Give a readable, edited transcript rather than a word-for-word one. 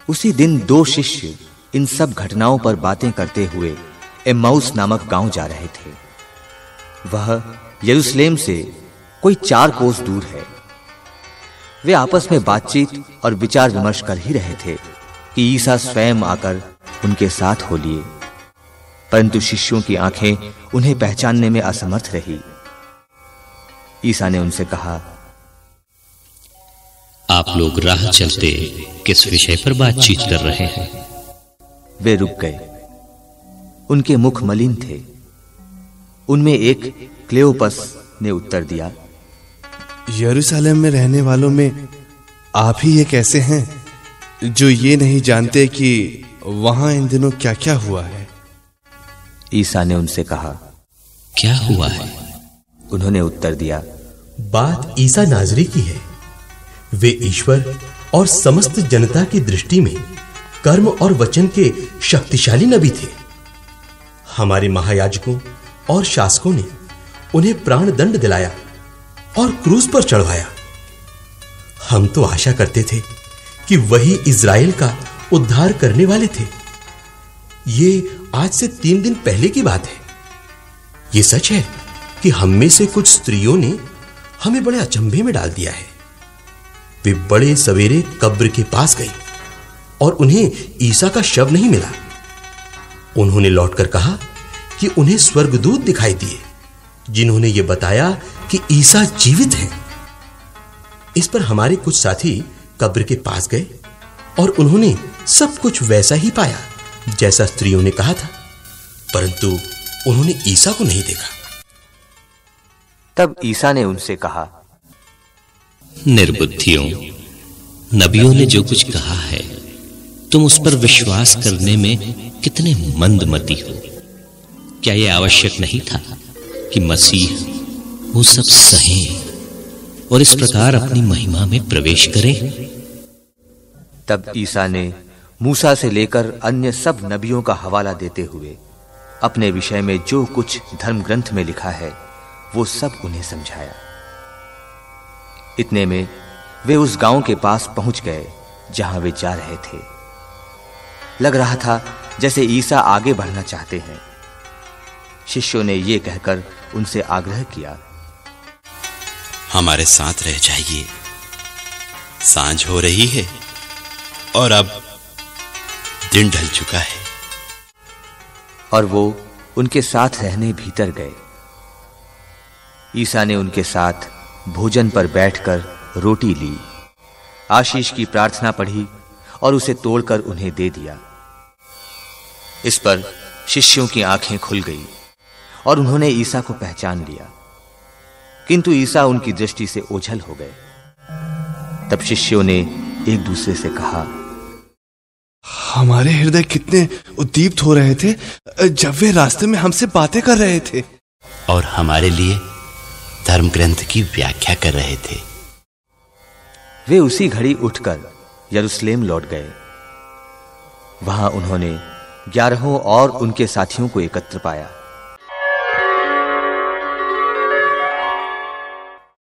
उसी दिन दो शिष्य इन सब घटनाओं पर बातें करते हुए एम्माउस नामक गांव जा रहे थे। वह यरूशलेम से कोई 4 कोस दूर है। वे आपस में बातचीत और विचार विमर्श कर ही रहे थे कि ईसा स्वयं आकर उनके साथ हो लिए, परंतु शिष्यों की आंखें उन्हें पहचानने में असमर्थ रही। ईसा ने उनसे कहा, आप लोग राह चलते किस विषय पर बातचीत कर रहे हैं? वे रुक गए। उनके मुख मलिन थे। उनमें एक क्लेओपस ने उत्तर दिया, यरूशलेम में रहने वालों में आप ही एक ऐसे हैं जो ये नहीं जानते कि वहां इन दिनों क्या-क्या हुआ है। ईसा ने उनसे कहा, क्या हुआ है? उन्होंने उत्तर दिया, बात ईसा नाजरी की है। वे ईश्वर और समस्त जनता की दृष्टि में कर्म और वचन के शक्तिशाली नबी थे। हमारे महायाजकों और शासकों ने उन्हें प्राण दंड दिलाया और क्रूस पर चढ़वाया। हम तो आशा करते थे कि वही इज़राइल का उद्धार करने वाले थे। ये आज से 3 दिन पहले की बात है। ये सच है कि हम में से कुछ स्त्रियों ने हमें बड़े अचंभे में डाल दिया है। वे बड़े सवेरे कब्र के पास गई और उन्हें ईसा का शव नहीं मिला। उन्होंने लौटकर कहा कि उन्हें स्वर्गदूत दिखाई दिए, जिन्होंने यह बताया कि ईसा जीवित हैं। इस पर हमारे कुछ साथी कब्र के पास गए और उन्होंने सब कुछ वैसा ही पाया जैसा स्त्रियों ने कहा था, परंतु उन्होंने ईसा को नहीं देखा। तब ईसा ने उनसे कहा, निर्बुद्धियों, नबियों ने जो कुछ कहा है तुम उस पर विश्वास करने में कितने मंदमती हो। क्या यह आवश्यक नहीं था कि मसीह वो सब सहे और इस प्रकार अपनी महिमा में प्रवेश करें? तब ईसा ने मूसा से लेकर अन्य सब नबियों का हवाला देते हुए अपने विषय में जो कुछ धर्म ग्रंथ में लिखा है वो सब उन्हें समझाया। इतने में वे उस गांव के पास पहुंच गए जहां वे जा रहे थे। लग रहा था जैसे ईसा आगे बढ़ना चाहते हैं। शिष्यों ने यह कहकर उनसे आग्रह किया, हमारे साथ रह जाइए, सांझ हो रही है और अब दिन ढल चुका है। और वो उनके साथ रहने भीतर गए। ईसा ने उनके साथ भोजन पर बैठकर रोटी ली, आशीष की प्रार्थना पढ़ी और उसे तोड़कर उन्हें दे दिया। इस पर शिष्यों की आंखें खुल गई और उन्होंने ईसा को पहचान लिया, किंतु ईसा उनकी दृष्टि से ओझल हो गए। तब शिष्यों ने एक दूसरे से कहा, हमारे हृदय कितने उद्दीप्त हो रहे थे जब वे रास्ते में हमसे बातें कर रहे थे और हमारे लिए धर्म ग्रंथ की व्याख्या कर रहे थे। वे उसी घड़ी उठकर यरूशलेम लौट गए। वहां उन्होंने 11 और उनके साथियों को एकत्र पाया।